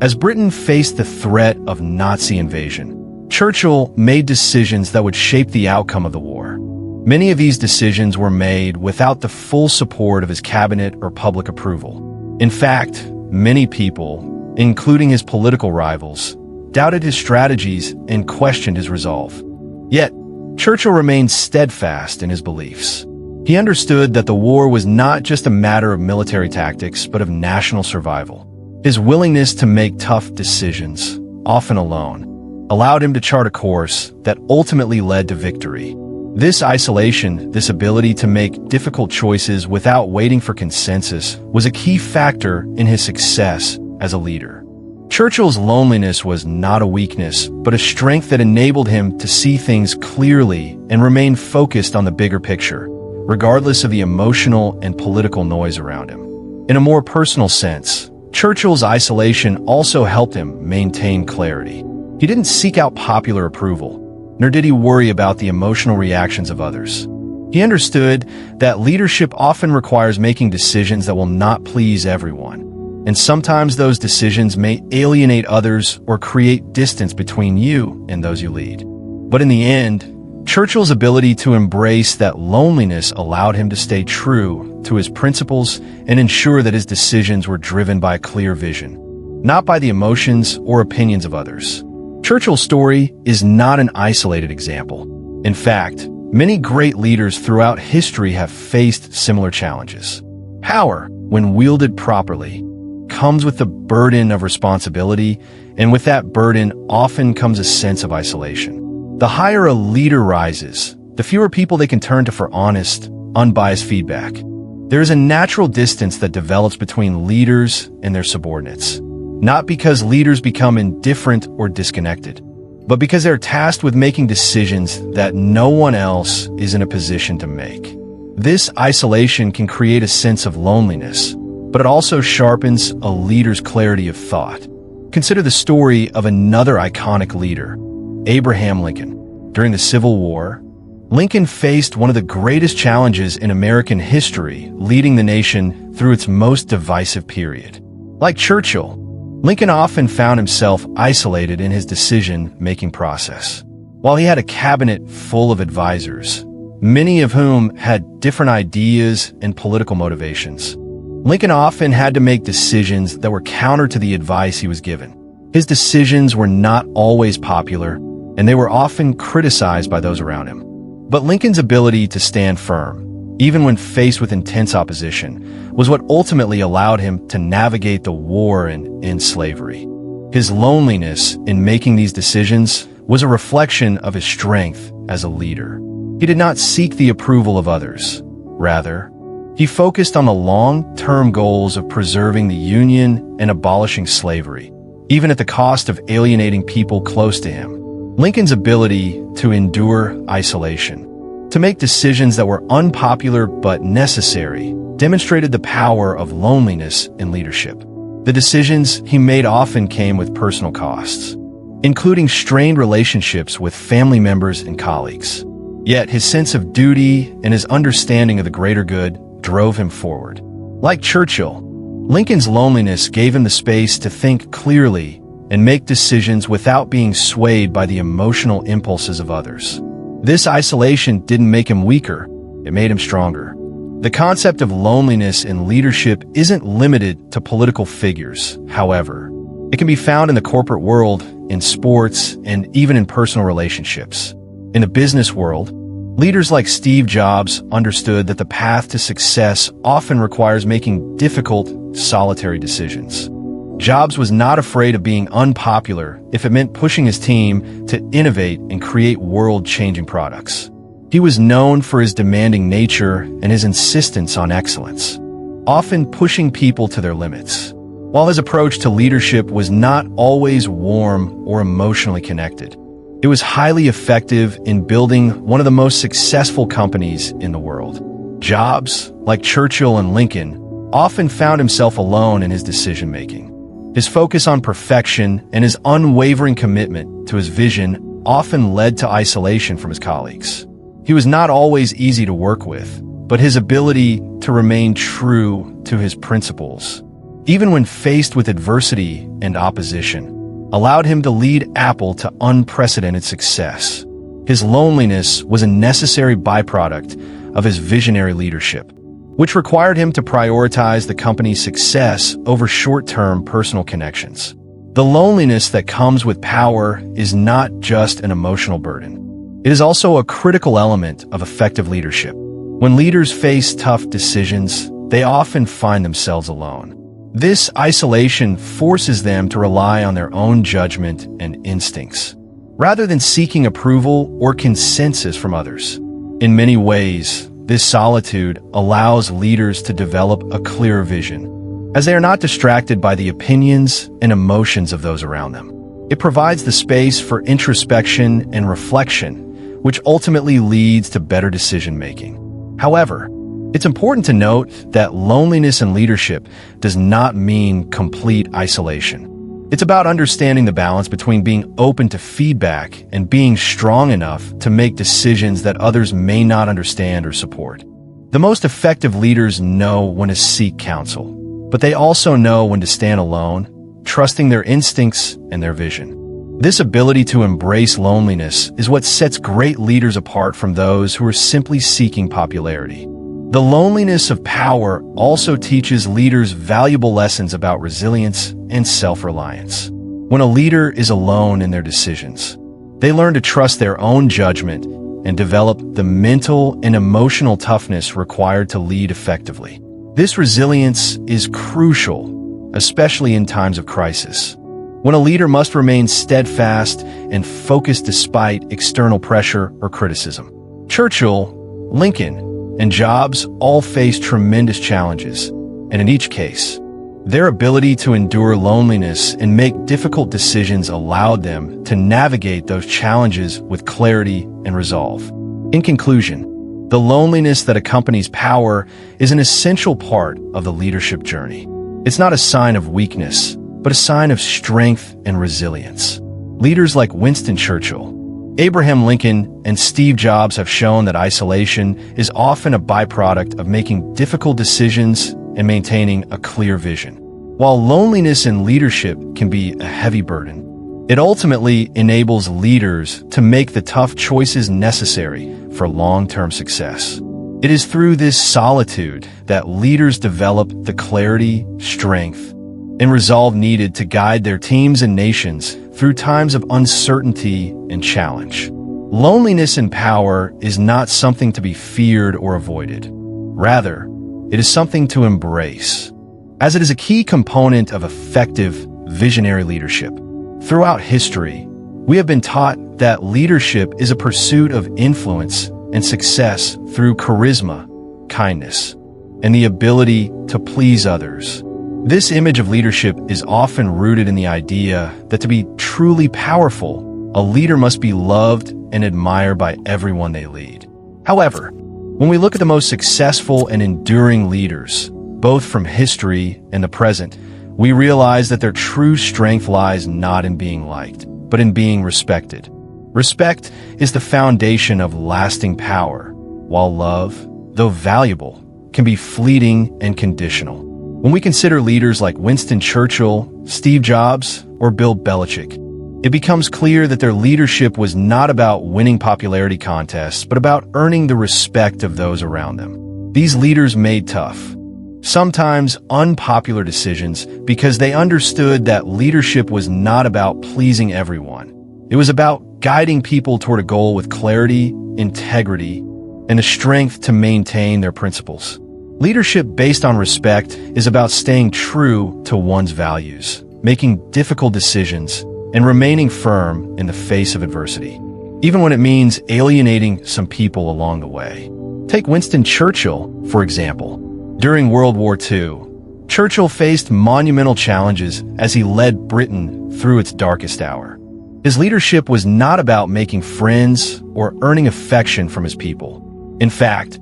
as Britain faced the threat of Nazi invasion, Churchill made decisions that would shape the outcome of the war. Many of these decisions were made without the full support of his cabinet or public approval. In fact, many people, including his political rivals, doubted his strategies and questioned his resolve. Yet, Churchill remained steadfast in his beliefs. He understood that the war was not just a matter of military tactics, but of national survival. His willingness to make tough decisions, often alone, allowed him to chart a course that ultimately led to victory. This isolation, this ability to make difficult choices without waiting for consensus, was a key factor in his success as a leader. Churchill's loneliness was not a weakness, but a strength that enabled him to see things clearly and remain focused on the bigger picture, regardless of the emotional and political noise around him. In a more personal sense, Churchill's isolation also helped him maintain clarity. He didn't seek out popular approval, nor did he worry about the emotional reactions of others. He understood that leadership often requires making decisions that will not please everyone, and sometimes those decisions may alienate others or create distance between you and those you lead. But in the end, Churchill's ability to embrace that loneliness allowed him to stay true to his principles and ensure that his decisions were driven by a clear vision, not by the emotions or opinions of others. Churchill's story is not an isolated example. In fact, many great leaders throughout history have faced similar challenges. Power, when wielded properly, comes with the burden of responsibility, and with that burden often comes a sense of isolation. The higher a leader rises, the fewer people they can turn to for honest, unbiased feedback. There is a natural distance that develops between leaders and their subordinates, not because leaders become indifferent or disconnected, but because they're tasked with making decisions that no one else is in a position to make. This isolation can create a sense of loneliness, but it also sharpens a leader's clarity of thought. Consider the story of another iconic leader, Abraham Lincoln. During the Civil War, Lincoln faced one of the greatest challenges in American history, leading the nation through its most divisive period. Like Churchill, Lincoln often found himself isolated in his decision-making process. While he had a cabinet full of advisors, many of whom had different ideas and political motivations, Lincoln often had to make decisions that were counter to the advice he was given. His decisions were not always popular, and they were often criticized by those around him. But Lincoln's ability to stand firm, even when faced with intense opposition, was what ultimately allowed him to navigate the war and end slavery. His loneliness in making these decisions was a reflection of his strength as a leader. He did not seek the approval of others. Rather, he focused on the long-term goals of preserving the Union and abolishing slavery, even at the cost of alienating people close to him. Lincoln's ability to endure isolation, to make decisions that were unpopular but necessary, demonstrated the power of loneliness in leadership. The decisions he made often came with personal costs, including strained relationships with family members and colleagues. Yet his sense of duty and his understanding of the greater good drove him forward. Like Churchill, Lincoln's loneliness gave him the space to think clearly and make decisions without being swayed by the emotional impulses of others. This isolation didn't make him weaker, it made him stronger. The concept of loneliness in leadership isn't limited to political figures, however. It can be found in the corporate world, in sports, and even in personal relationships. In the business world, leaders like Steve Jobs understood that the path to success often requires making difficult, solitary decisions. Jobs was not afraid of being unpopular if it meant pushing his team to innovate and create world-changing products. He was known for his demanding nature and his insistence on excellence, often pushing people to their limits. While his approach to leadership was not always warm or emotionally connected, it was highly effective in building one of the most successful companies in the world. Jobs, like Churchill and Lincoln, often found himself alone in his decision-making. His focus on perfection and his unwavering commitment to his vision often led to isolation from his colleagues. He was not always easy to work with, but his ability to remain true to his principles, even when faced with adversity and opposition, allowed him to lead Apple to unprecedented success. His loneliness was a necessary byproduct of his visionary leadership, which required him to prioritize the company's success over short-term personal connections. The loneliness that comes with power is not just an emotional burden. It is also a critical element of effective leadership. When leaders face tough decisions, they often find themselves alone. This isolation forces them to rely on their own judgment and instincts, rather than seeking approval or consensus from others. In many ways, this solitude allows leaders to develop a clear vision, as they are not distracted by the opinions and emotions of those around them. It provides the space for introspection and reflection, which ultimately leads to better decision-making. However, it's important to note that loneliness in leadership does not mean complete isolation. It's about understanding the balance between being open to feedback and being strong enough to make decisions that others may not understand or support. The most effective leaders know when to seek counsel, but they also know when to stand alone, trusting their instincts and their vision. This ability to embrace loneliness is what sets great leaders apart from those who are simply seeking popularity. The loneliness of power also teaches leaders valuable lessons about resilience and self-reliance. When a leader is alone in their decisions, they learn to trust their own judgment and develop the mental and emotional toughness required to lead effectively. This resilience is crucial, especially in times of crisis, when a leader must remain steadfast and focused despite external pressure or criticism. Churchill, Lincoln, and Jobs all faced tremendous challenges, and in each case, their ability to endure loneliness and make difficult decisions allowed them to navigate those challenges with clarity and resolve. In conclusion, the loneliness that accompanies power is an essential part of the leadership journey. It's not a sign of weakness, but a sign of strength and resilience. Leaders like Winston Churchill, Abraham Lincoln, and Steve Jobs have shown that isolation is often a byproduct of making difficult decisions and maintaining a clear vision. While loneliness in leadership can be a heavy burden, it ultimately enables leaders to make the tough choices necessary for long-term success. It is through this solitude that leaders develop the clarity, strength, and resolve needed to guide their teams and nations through times of uncertainty and challenge. Loneliness in power is not something to be feared or avoided. Rather, it is something to embrace, as it is a key component of effective, visionary leadership. Throughout history, we have been taught that leadership is a pursuit of influence and success through charisma, kindness, and the ability to please others. This image of leadership is often rooted in the idea that to be truly powerful, a leader must be loved and admired by everyone they lead. However, when we look at the most successful and enduring leaders, both from history and the present, we realize that their true strength lies not in being liked, but in being respected. Respect is the foundation of lasting power, while love, though valuable, can be fleeting and conditional. When we consider leaders like Winston Churchill, Steve Jobs, or Bill Belichick, it becomes clear that their leadership was not about winning popularity contests, but about earning the respect of those around them. These leaders made tough, sometimes unpopular decisions because they understood that leadership was not about pleasing everyone. It was about guiding people toward a goal with clarity, integrity, and the strength to maintain their principles. Leadership based on respect is about staying true to one's values, making difficult decisions, and remaining firm in the face of adversity, even when it means alienating some people along the way. Take Winston Churchill, for example. During World War II, Churchill faced monumental challenges as he led Britain through its darkest hour. His leadership was not about making friends or earning affection from his people. In fact,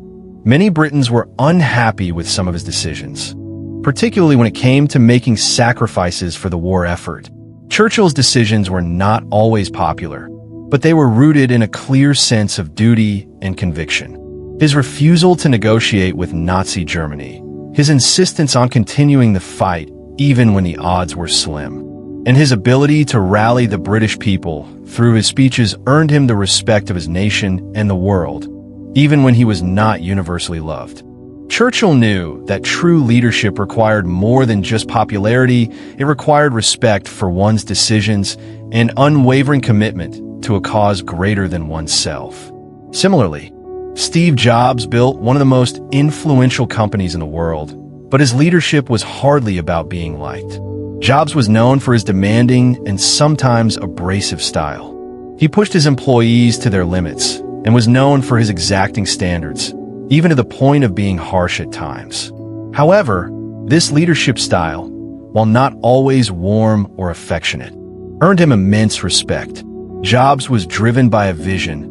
many Britons were unhappy with some of his decisions, particularly when it came to making sacrifices for the war effort. Churchill's decisions were not always popular, but they were rooted in a clear sense of duty and conviction. His refusal to negotiate with Nazi Germany, his insistence on continuing the fight even when the odds were slim, and his ability to rally the British people through his speeches earned him the respect of his nation and the world, even when he was not universally loved. Churchill knew that true leadership required more than just popularity. It required respect for one's decisions and unwavering commitment to a cause greater than oneself. Similarly, Steve Jobs built one of the most influential companies in the world, but his leadership was hardly about being liked. Jobs was known for his demanding and sometimes abrasive style. He pushed his employees to their limits and was known for his exacting standards, even to the point of being harsh at times. However, this leadership style, while not always warm or affectionate, earned him immense respect. Jobs was driven by a vision,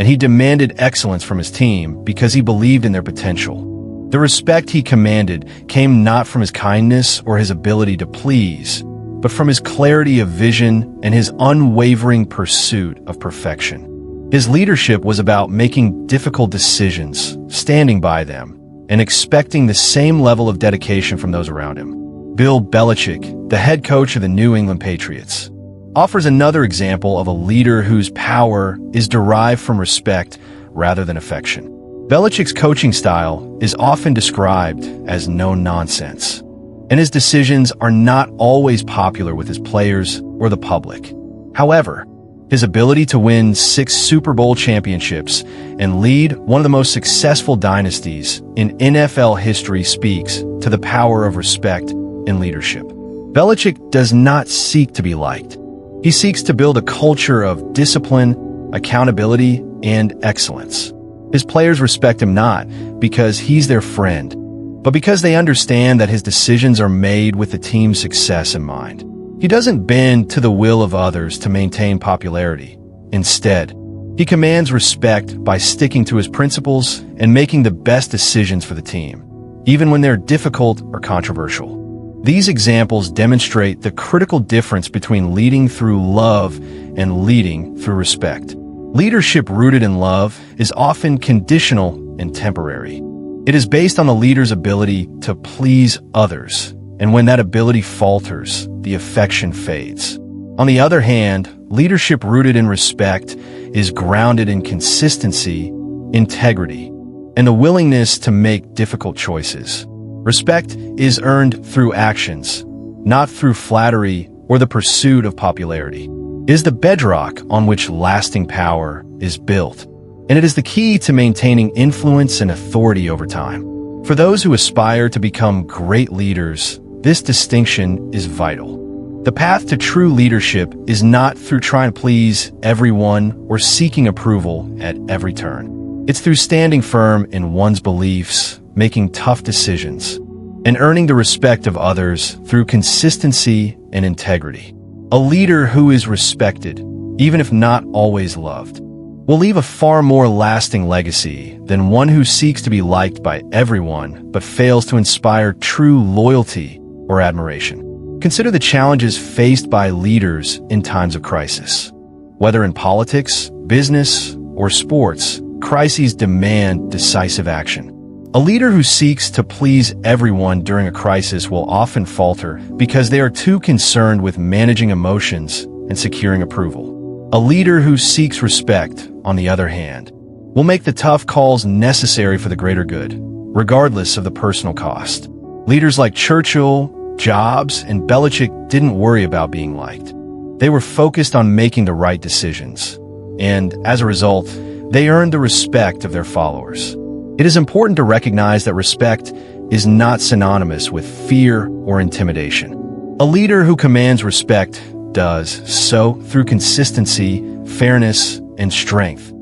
and he demanded excellence from his team because he believed in their potential. The respect he commanded came not from his kindness or his ability to please, but from his clarity of vision and his unwavering pursuit of perfection. His leadership was about making difficult decisions, standing by them, and expecting the same level of dedication from those around him. Bill Belichick, the head coach of the New England Patriots, offers another example of a leader whose power is derived from respect rather than affection. Belichick's coaching style is often described as no-nonsense, and his decisions are not always popular with his players or the public. However, his ability to win 6 Super Bowl championships and lead one of the most successful dynasties in NFL history speaks to the power of respect and leadership. Belichick does not seek to be liked. He seeks to build a culture of discipline, accountability, and excellence. His players respect him not because he's their friend, but because they understand that his decisions are made with the team's success in mind. He doesn't bend to the will of others to maintain popularity. Instead, he commands respect by sticking to his principles and making the best decisions for the team, even when they're difficult or controversial. These examples demonstrate the critical difference between leading through love and leading through respect. Leadership rooted in love is often conditional and temporary. It is based on the leader's ability to please others, and when that ability falters, the affection fades. On the other hand, leadership rooted in respect is grounded in consistency, integrity, and the willingness to make difficult choices. Respect is earned through actions, not through flattery or the pursuit of popularity. It is the bedrock on which lasting power is built, and it is the key to maintaining influence and authority over time. For those who aspire to become great leaders, this distinction is vital. The path to true leadership is not through trying to please everyone or seeking approval at every turn. It's through standing firm in one's beliefs, making tough decisions, and earning the respect of others through consistency and integrity. A leader who is respected, even if not always loved, will leave a far more lasting legacy than one who seeks to be liked by everyone but fails to inspire true loyalty or admiration. Consider the challenges faced by leaders in times of crisis. Whether in politics, business, or sports, crises demand decisive action. A leader who seeks to please everyone during a crisis will often falter because they are too concerned with managing emotions and securing approval. A leader who seeks respect, on the other hand, will make the tough calls necessary for the greater good, regardless of the personal cost. Leaders like Churchill, Jobs, and Belichick didn't worry about being liked. They were focused on making the right decisions, and as a result, they earned the respect of their followers. It is important to recognize that respect is not synonymous with fear or intimidation. A leader who commands respect does so through consistency, fairness, and strength,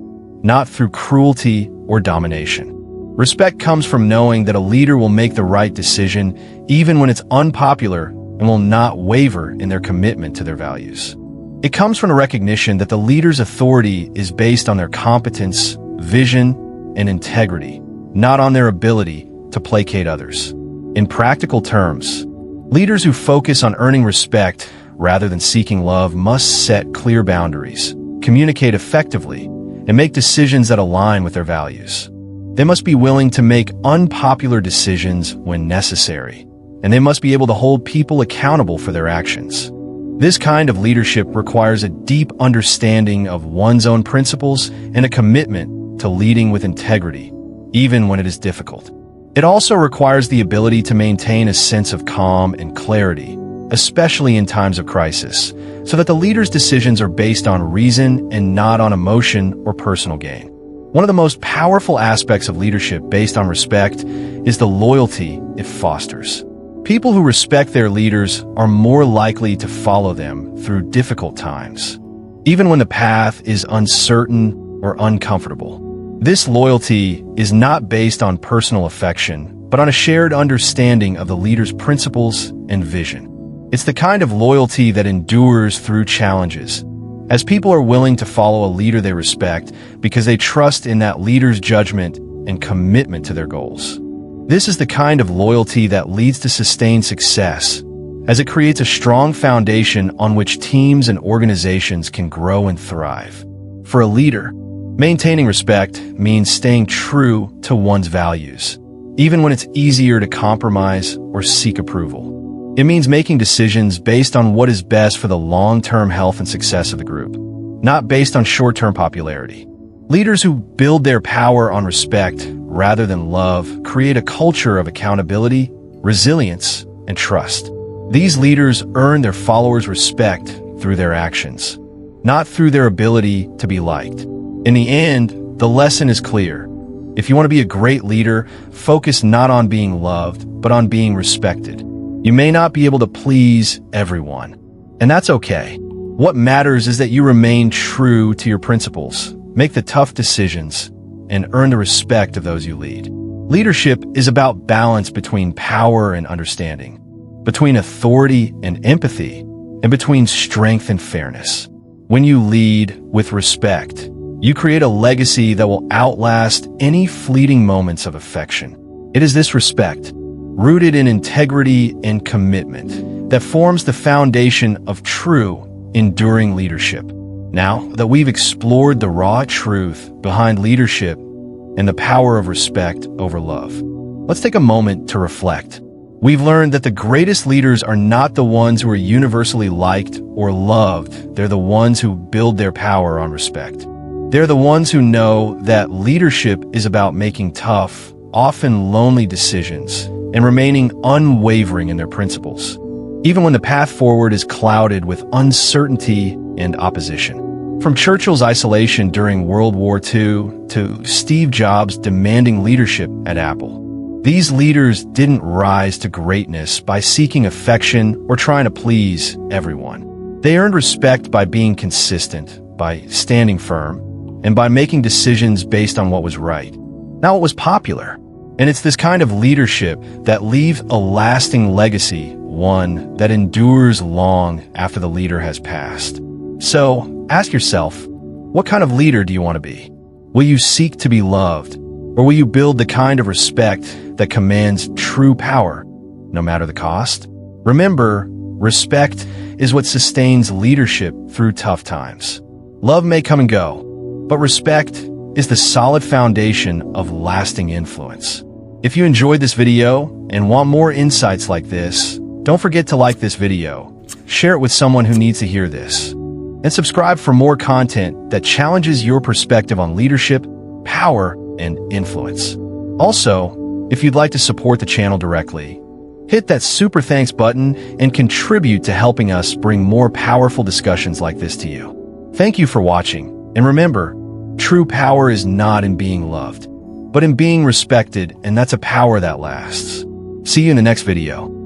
not through cruelty or domination. Respect comes from knowing that a leader will make the right decision even when it's unpopular and will not waver in their commitment to their values. It comes from a recognition that the leader's authority is based on their competence, vision, and integrity, not on their ability to placate others. In practical terms, leaders who focus on earning respect rather than seeking love must set clear boundaries, communicate effectively, and make decisions that align with their values. They must be willing to make unpopular decisions when necessary, and they must be able to hold people accountable for their actions. This kind of leadership requires a deep understanding of one's own principles and a commitment to leading with integrity, even when it is difficult. It also requires the ability to maintain a sense of calm and clarity, especially in times of crisis, so that the leader's decisions are based on reason and not on emotion or personal gain. One of the most powerful aspects of leadership based on respect is the loyalty it fosters. People who respect their leaders are more likely to follow them through difficult times, even when the path is uncertain or uncomfortable. This loyalty is not based on personal affection, but on a shared understanding of the leader's principles and vision. It's the kind of loyalty that endures through challenges, as people are willing to follow a leader they respect because they trust in that leader's judgment and commitment to their goals. This is the kind of loyalty that leads to sustained success, as it creates a strong foundation on which teams and organizations can grow and thrive. For a leader, maintaining respect means staying true to one's values, even when it's easier to compromise or seek approval. It means making decisions based on what is best for the long-term health and success of the group, not based on short-term popularity. Leaders who build their power on respect rather than love create a culture of accountability, resilience, and trust. These leaders earn their followers' respect through their actions, not through their ability to be liked. In the end, the lesson is clear. If you want to be a great leader, focus not on being loved, but on being respected. You may not be able to please everyone, and that's okay. What matters is that you remain true to your principles, make the tough decisions, and earn the respect of those you lead. Leadership is about balance between power and understanding, between authority and empathy, and between strength and fairness. When you lead with respect, you create a legacy that will outlast any fleeting moments of affection. It is this respect, rooted in integrity and commitment, that forms the foundation of true, enduring leadership. Now that we've explored the raw truth behind leadership and the power of respect over love, let's take a moment to reflect. We've learned that the greatest leaders are not the ones who are universally liked or loved. They're the ones who build their power on respect. They're the ones who know that leadership is about making tough, often lonely decisions and remaining unwavering in their principles, even when the path forward is clouded with uncertainty and opposition. From Churchill's isolation during World War II to Steve Jobs demanding leadership at Apple, these leaders didn't rise to greatness by seeking affection or trying to please everyone. They earned respect by being consistent, by standing firm, and by making decisions based on what was right, not what was popular. And it's this kind of leadership that leaves a lasting legacy, one that endures long after the leader has passed. So, ask yourself, what kind of leader do you want to be? Will you seek to be loved, or will you build the kind of respect that commands true power, no matter the cost? Remember, respect is what sustains leadership through tough times. Love may come and go, but respect is the solid foundation of lasting influence. If you enjoyed this video and want more insights like this, don't forget to like this video, share it with someone who needs to hear this, and subscribe for more content that challenges your perspective on leadership, power, and influence. Also, if you'd like to support the channel directly, hit that super thanks button and contribute to helping us bring more powerful discussions like this to you. Thank you for watching, and remember, true power is not in being loved, but in being respected, and that's a power that lasts. See you in the next video.